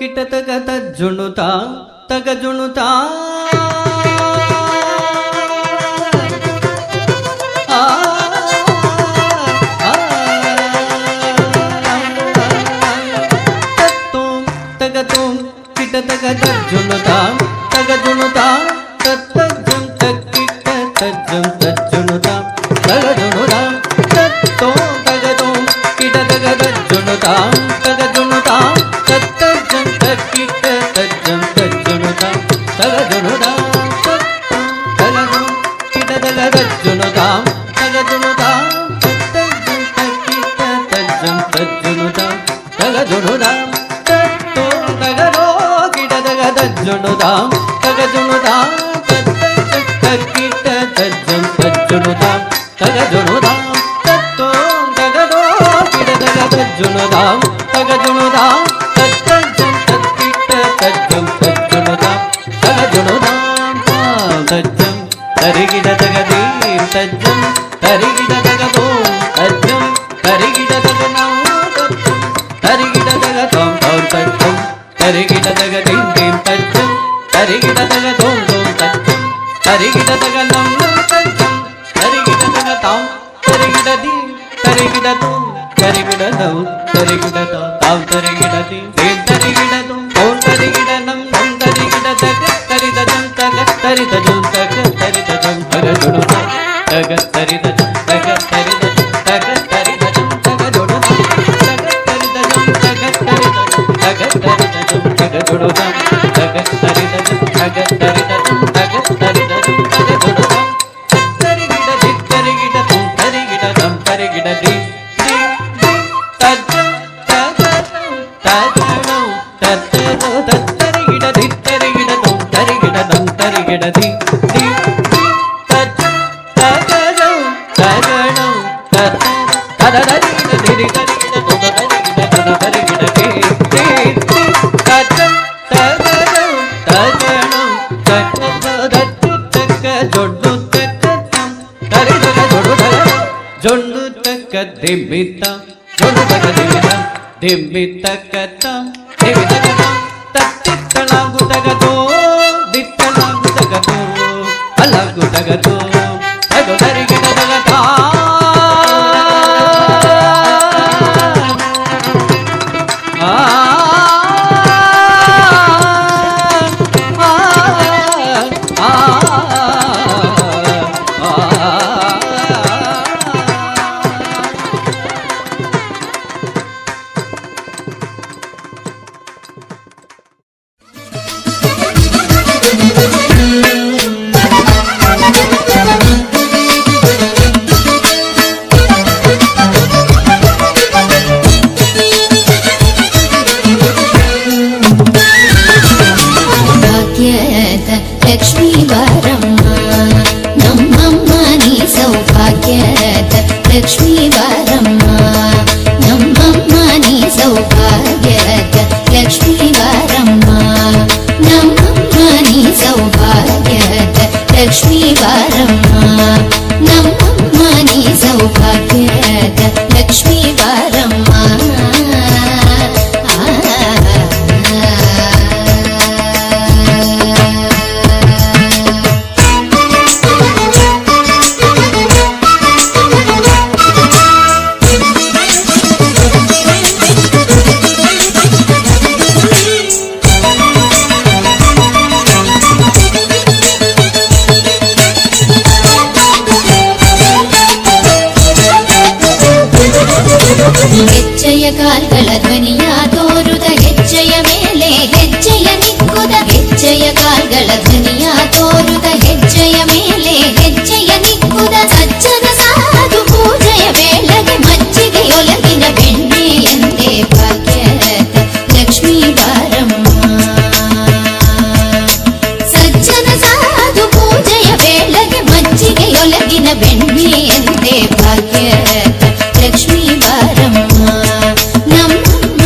ಕಿಟ ತಗ ತಜ್ಜುಣುತ ತಗ ಜುಣುತ ತಗ ತೋಂ ಕಿಟ ತಗ ತಜ್ಜುಣುತ ತಗ ಜುಣುತ ತಜ್ಜಂ ತಕ್ಕಿಟ ತಜ್ಜಂ ತಜ್ಜುಣುತ ತಗ ಜುಣುತ ತತ್ತೋಂ ತಗ ತೋಂ ಕಿಟ ತಗ ತಜ್ಜುಣುತ ತಗ ಜುಣುತ ತಜ್ಜಂ ತಕ್ಕಿಟ ತಜ್ಜಂ ತಜ್ಜುಣುತ ತಗ ಜುಣುತ ತಗ ಜುಣು ಕಿಟ ತಗ ತಜ್ಜುಣುತ ತಗ ಜುಣುತ ತಜ್ಜಂ ತಕ್ಕಿಟ ತಜ್ಜಂ ತಜ್ಜುಣುತ ತಗ ಜುಣುತ ತತ್ತೋಂ ತಗ ರೋ ಕಿಟ ತಗ ತಜ್ಜುಣುತ ತಗ ಜುಣುತ ತಕ್ಕಿಟ ತಜ್ಜಂ ತಜ್ಜುಣುತ ತಗ ಜುಣುತ ತತ್ತೋಂ ತಗ ರೋ ಕಿಟ ತಗ ತಜ್ಜುಣುತ ತಗ ಜುಣುತ ತಜ್ಜಂ ತಕ್ಕಿಟ ತಜ್ಜಂ ತಜ್ಜುಣುತ ತಗ ಜುಣುತ ತಜ್ಜಂ ತರಿಗಿಡ ತಗದೀಂ ತಜ್ಜಂ ತರಿಗಿಡ ತಗದೋಂ ತಜ್ಜಂ ತರಿಗಿಡ ತಗನೌ ತಜ್ಜಂ ತರಿಗಿಡ ತಗದೋಂ ತೌಂ ತಜ್ಜಂ ತರಿಗಿಡ ತಗದೀಂ ದೀಂ ತಜ್ಜಂ ತರಿಗಿಡ ತಗದೋಂ ದೋಂ ತಜ್ಜಂ ತರಿಗಿಡ ತಗನಂ ತಜ್ಜಂ ತರಿಗಿಡ ತಗತಾಂ ತರಿಗಿಡ ದೀಂ ತರಿಗಿಡ ತೋಂ ತರಿಗಿಡ ದೌ ತರಿಗಿಡ ತಾಂ ತರಿಗಿಡ ದೀಂ ದೀಂ ತರಿಗಿಡ ದೋಂ ದೋಂ ತರಿಗಿಡ ನಂ ನಂ ತರಿಗಿಡ ತಗ ತರಿದ ಜಂ ತಗ ತರಿದ ಜಂ ತಗ ತರಿದ ಜಂ ತಗ ಜುಣುತ ತಗ ತರಿದ ಜಂ ತಗ ತರಿದ ಜಂ ತಗ ತರಿದ ಜಂ ತಗ ಜುಣುತ ತಗ ತರಿದ ಜಂ ತಗ ತರಿದ ಜಂ ತಗ ತರಿದ ಜಂ ತಗ ಜುಣುತ ತಗ ತರಿದ ಜಂ ತಗ ತರಿದ ಜಂ ತಗ ತರಿದ ಜಂ ತಗ ಜುಣುತ ತರಿಗಿಡ ದಿ ತರಿಗಿಡ ತುಂ ತರಿಗಿಡ ದಂ ತರಿಗಿಡ ದಿ ದಿ ದಿ ತಜ್ಜಂ ತಗತಂ ತಜನೌ ತತ್ತದೋ ತತ್ತರಿಗಿಡ ದಿ ತರಿಗಿಡ ತುಂ ತರಿಗಿಡ ದಂ ತರಿಗಿಡ ದಿ ದಿ ದಿ ತಜ್ಜಂ ತಗಜೌ ತಜನೌ ತತ್ತದ ತದರಿಗಿಡ ದಿರಿ ತರಿಗಿಡ ತುಂ ತರಿಗಿಡ ತದ ತರಿಗಿಡ ದಿ ದಿ ದಿ ತಜ್ಜಂ ತಗಜೌ ತಜನೌ ತತ್ತದ ತಕ್ಕ ಜೊಡ್ಡು ತಕ್ಕಂ ತರಿದಗ ಜೊಡು ತಗ ಜೊಂಡು ತಕ್ಕ ದಿಮ್ಮಿತ ಜೊಡು ತಗ ದಿಮ್ಮಿತ ದಿಮ್ಮಿತ ಕತಂ ದಿಮ್ಮಿತ ಕತಂ ತತ್ತಿತ್ತಳಾಗು ತಗದೋ ದಿತ್ತಳಾಗು ತಗದೋ ಅಲಾಗು ತಗದೋ ತಗೋ ತರಿಗಿಡ ತಗತಾ ಲಕ್ಷ್ಮೀ ಬಾರಮ್ಮ ನಮ್ಮಮ್ಮ ನೀ ಸೌಭಾಗ್ಯದ ಲಕ್ಷ್ಮೀ ಬಾರಮ್ಮ ನಮ್ಮಮ್ಮ ನೀ ಸೌಭಾಗ್ಯದ ಲಕ್ಷ್ಮೀ ಬಾರಮ್ಮ ನಮ್ಮಮ್ಮ ನೀ ಸೌಭಾಗ್ಯದ ಲಕ್ಷ್ಮೀ ಬಾರಮ್ಮ ನಮ್ಮಮ್ಮ ನೀ ಸೌಭಾಗ್ಯದ ಲಕ್ಷ್ಮೀ ಬಾರಮ್ಮ ಹೆಜ್ಜೆಯ ಕಾಲ್ಗಳ ಧ್ವನಿಯ ತೋರುದ ಹೆಜ್ಜೆಯ ಮೇಲೆ ಹೆಜ್ಜೆಯ ನಿಕ್ಕುದ ಹೆಜ್ಜೆಯ ಕಾಲ್ಗಳ ಧ್ವನಿಯ ತೋರುದ ಹೆಜ್ಜೆಯ ಮೇಲೆ ಹೆಜ್ಜೆಯ ನಿಕ್ಕುದ ಸಜ್ಜನ ಸಾಧು ಪೂಜೆಯ ವೇಳೆಗೆ ಮಜ್ಜಿಗೆಯೊಲಗಿನ ಬೆಣ್ಣೆಯಂತೆ ಭಾಗ್ಯದ ಲಕ್ಷ್ಮೀ ಬಾರಮ್ಮ ಸಜ್ಜನ ಸಾಧು ಪೂಜೆಯ ವೇಳೆಗೆ ಮಜ್ಜಿಗೆಯೊಲಗಿನ ಬೆಣ್ಣೆಯಂತೆ ಭಾಗ್ಯದ ಲಕ್ಷ್ಮೀ ಬಾರಮ್ಮ ನಮ್ಮಮ್ಮ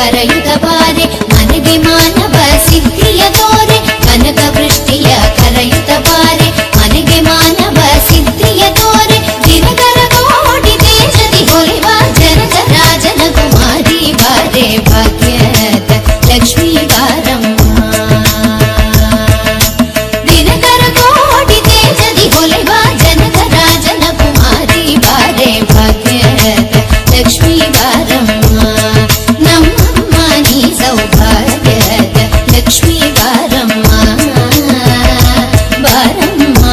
ಕರೆಯುತ್ತ ಬಾರೆ ಮನೆಗೆ ಮಾನವ ಸಿದ್ಧಿಯ ತೋರೆ ಕನಕ ವೃಷ್ಟಿಯ ಕರೆಯುತ್ತ ಬಾರೆ ಮನೆಗೆ ಮಾನವ ಸಿದ್ಧಿಯ ತೋರೆ ದಿನಕರ ಕೋಟಿ ದೇಶದಿ ಹೊರೆವ ಜನಕ ರಾಜನ ಕುಮಾರಿ ಬಾರೆ ಭಾಗ್ಯದ ಲಕ್ಷ್ಮೀ ಬಾರಮ್ಮ ದಿನಕರ ಕೋಟಿ ದೇಶದಿ ಹೊರೆವ ಜನಕ ರಾಜನ ಕುಮಾರಿ ಬಾರೆ ಭಾಗ್ಯದ ಲಕ್ಷ್ಮೀ ಬಾರಮ್ಮ ನಮ್ಮಮ್ಮ ನೀ ಸೌಭಾಗ್ಯದ ಲಕ್ಷ್ಮೀ ಬಾರಮ್ಮ ಬಾರಮ್ಮ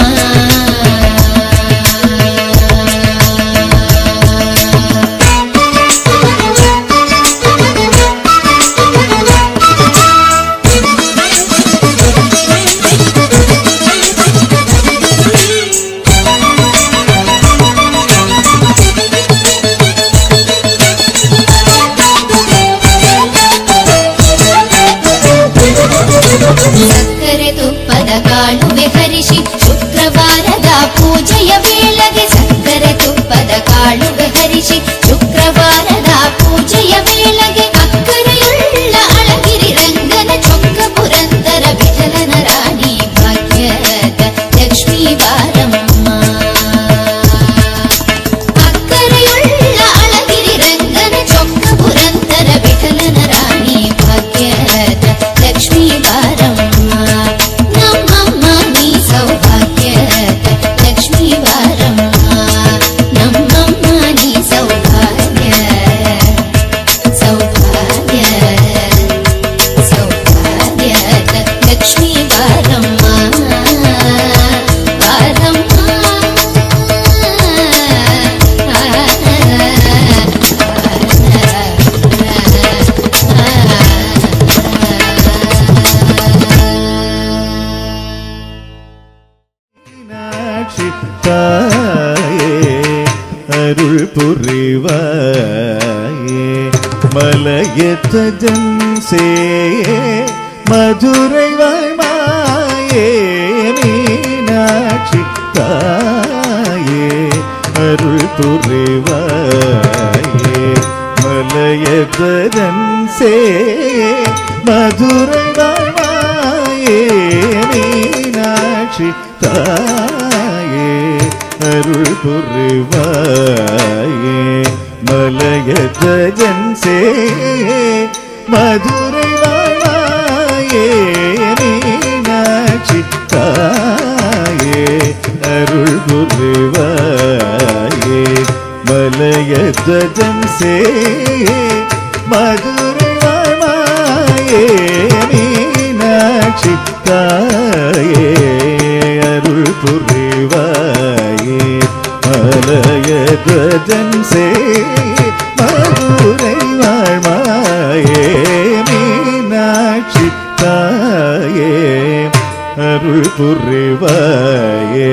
ಸಕ್ಕರೆ ತುಪ್ಪದ ಕಾಳುವೆ ಹರಿಸಿ ಶುಕ್ರವಾರದ ಪೂಜೆಯ ವೇಳೆಗೆ ಸಕ್ಕರೆ ತುಪ್ಪದ ಕಾಳುವೆ ಹರಿಸಿ ಶುಕ್ರವಾರದ ಪೂಜೆಯ ವೇಳೆಗೆ ಅಕ್ಕರೆಯುಳ್ಳ ಅಳಗಿರಿ ರಂಗನ ಚೊಕ್ಕ ಪುರಂದರ ವಿಠಲನ ರಾಣಿ ಭಾಗ್ಯದ ಲಕ್ಷ್ಮೀ ಬಾರಮ್ಮ ಅಕ್ಕರೆಯುಳ್ಳ ಅಳಗಿರಿ ರಂಗನ ಚೊಕ್ಕ ಪುರಂದರ ವಿಠಲನ ರಾಣಿ ಭಾಗ್ಯದ ಲಕ್ಷ್ಮೀ ಬಾರಮ್ಮ ನಮ್ಮಮ್ಮ ನೀ ಸೌಭಾಗ್ಯದ ಲಕ್ಷ್ಮೀ ಬಾರಮ್ಮ ನಮ್ಮಮ್ಮ ನೀ ಸೌಭಾಗ್ಯ ಸೌಭಾಗ್ಯ ಸೌಭಾಗ್ಯದ ಲಕ್ಷ್ಮೀ ಬಾರಮ್ಮ அருள் புரிவாயே மலையத்த ஜன்சே மதுரை வாழ்மாயே மீனாட்சி தாயே அருள் புரிவாயே மலையத்த ஜன்சே மதுரை வாழ்மாயே மீனாட்சி தாயே அருள் புரிவாயே மலையத்த ஜன்சே மதுரை வாழ்வாயே மீனாட்சி தாயே அருள் புரிவாயே மலையத்த ஜன்சே மதுரை வாழ்வாயே மீனாட்சி தாயே அருள் புரிவாயே மலையத்த ஜன்சே மதுரை வாழ்வாயே மீனாட்சி தாயே அருள் புரிவாயே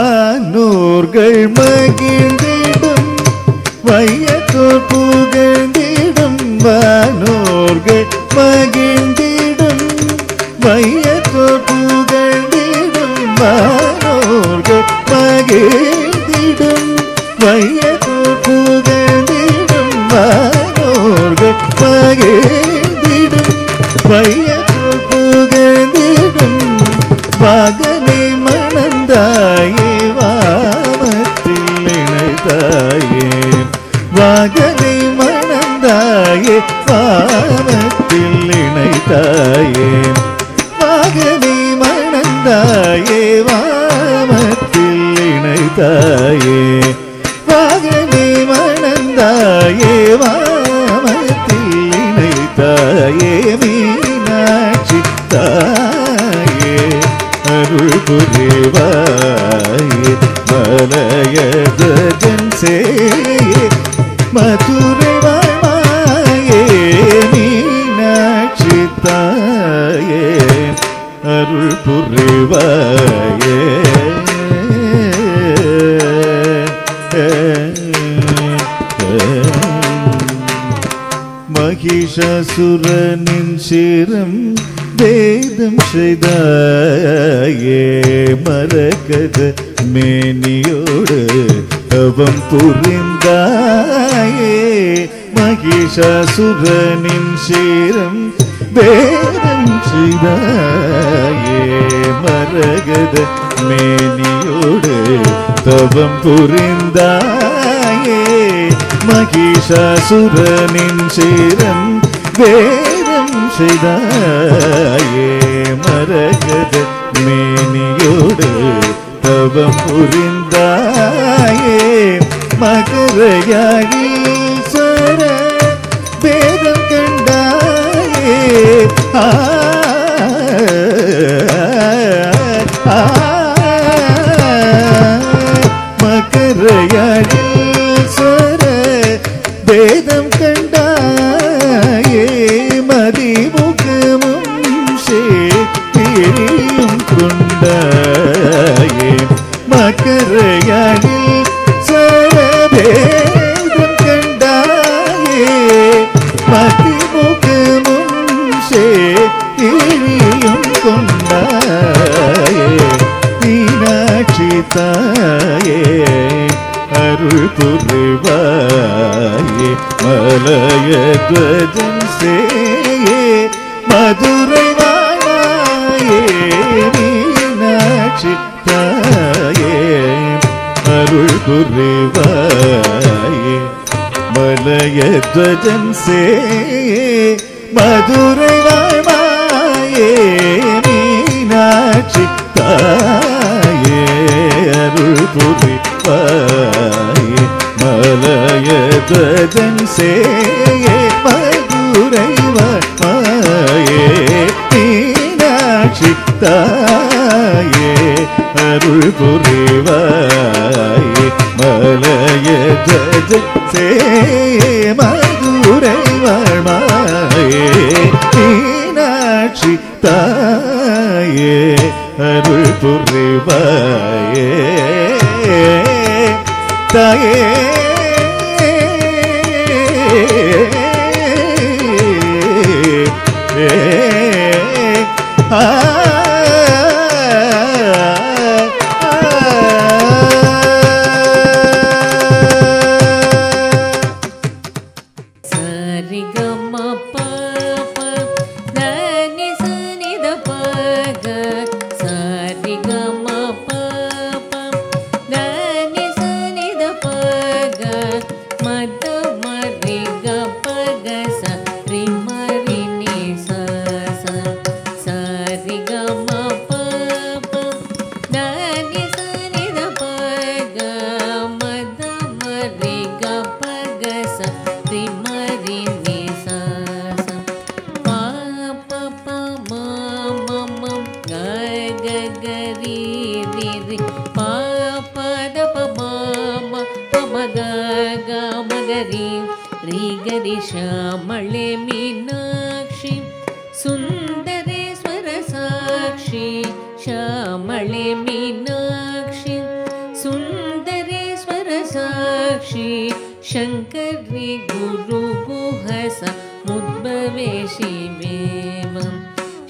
வானோர்கள் மகிழ்ந்திடும் வையத்தோர் புகழ்ந்திடும் வானோர்கள் மகிழ்ந்திடும் வையத்தோர் புகழ்ந்திடும் வானோர்கள் மகிழ்ந்திடும் வையத்தோர் புகழ்ந்திடும் வானோர்கள் மகிழ்ந்திடும் வையத்தோர் புகழ்ந்திடும் வாகனை மணந்தாயே வாமத்தில் இணைந்தாயே வாகனை மணந்தாயே வாமத்தில் இணைந்தாயே வாகனை மணந்தாயே வாமத்தில் இணைந்தாயே வாகனை மணந்தாயே வாமத்தில் இணைத்தாயே மீனாட்சி தாயே அருள் புரிவாயே மலையத ஜன்சே மதுரை வாழ்வாயே மீனாட்சி தாயே அருள் புரிவாயே மகிஷாசுரனின் சிரம் வேதம் செய்தாயே மரகத மேனியோடு தவம் புரிந்தாயே மகிஷாசுரனின் சேரம் வேதம் செய்தாயே மரகத மேனியோடு தவம் புரிந்தாயே மகிஷாசுரனின் சேரம் வேதம் செய்தாயே மரகத மேனியோடு தவம் புரிந்தாயே மகரயாழீஸ்வர வேதம் கண்டாயே மகரயாழீஸ்வர வேதம் கண்டாயே மதிமுகமும் சேத்தியும் கொண்டாயே மகரயாழில் சரவேதம் கண்டாயே மதிமுகமும் சேத்தியும் கொண்டாயே மீனாட்சி தாயே அருள் புரிவாயே மலயத்வஜன் சேயே மதுரை வாழாயே மீனாட்சி தாயே அருள் புரிவாயே மலயத்வஜன் சேயே மதுரை வாழ்வாயே மீனாட்சி தாயே அருள் புரிவாயே மலயத்வஜன் சேயே மதுரை வாழ்வாயே மீனாட்சி தாயே அருள் புரிவாயே மலயத்வஜன் சேயே மதுரை வாழ்வாயே மீனாட்சி தாயே அருள் புரிவாயே தாயே श्यामळे मीनाक्षी सुन्दरेश्वर साक्षी श्यामळे मीनाक्षी सुन्दरेश्वर साक्षी शङ्करी गुरुगुहस मुद्भवे शिवेवं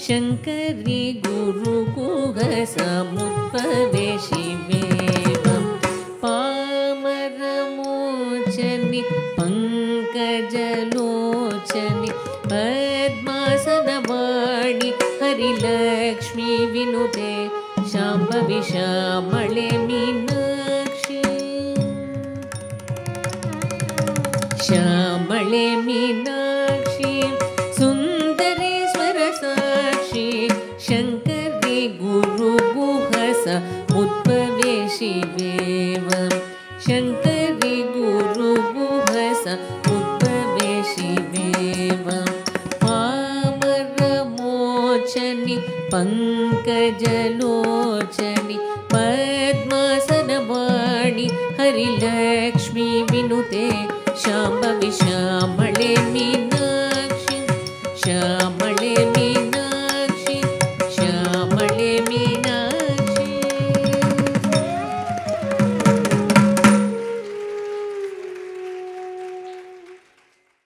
शङ्करी गुरुगुहस मुद्भवे शिवेवं पामरमोचनि पंकजलोचनि पद्मासनवाणि हरिलक्ष्मी विनुते शाम्भवी श्यामळे मीनाक्षी श्यामळे मीनाक्षी सुन्दरेश्वर साक्षी शङ्करी गुरुगुहस मुद्भवे शिवेवं शङ्करी गुरुगुहस मुद्भवे शिवेवं पामरमोचनि पंकजलोचनि पद्मासनवाणि हरिलक्ष्मी विनुते